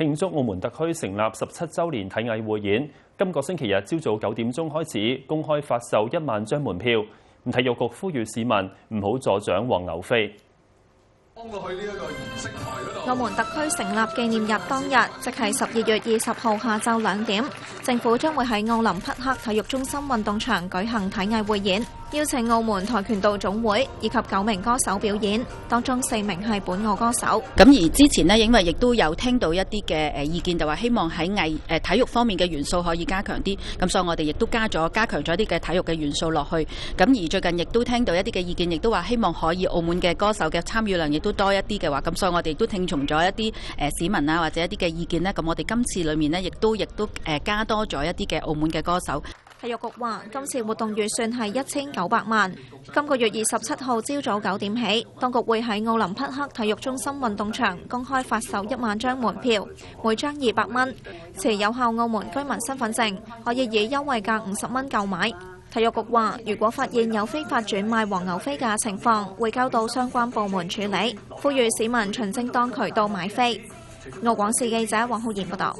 慶祝澳門特區成立17週年體藝匯演。今個星期日朝早9點鐘開始公開發售1萬張門票。體育局呼籲市民唔好助長黃牛飛。澳門特區成立紀念日當日，即係12月20號下晝2點，政府將會喺奧林匹克體育中心運動場舉行體藝匯演，邀請澳門跆拳道總會以及9名歌手表演，當中4名係本澳歌手。咁而之前呢，因為亦都有聽到一啲嘅意見，就話希望喺體育方面嘅元素可以加強啲，咁所以我哋亦都加強咗一啲嘅體育嘅元素落去。咁而最近亦都聽到一啲嘅意見，亦都話希望可以澳門嘅歌手嘅參與量亦都多一啲嘅話，咁所以我哋亦都聽從咗一啲市民啊或者一啲嘅意見呢。咁我哋今次裏面呢，亦都加多咗一啲嘅澳門嘅歌手。體育局話，今次活動預算係1900萬。今個月27號朝早9點起，當局會喺奧林匹克體育中心運動場公開發售1萬張門票，每張200蚊。持有效澳門居民身份證可以以優惠價50蚊購買。體育局話，如果發現有非法轉賣黃牛飛嘅情況，會交到相關部門處理。呼籲市民循正當渠道買飛。澳廣視記者黃浩然報道。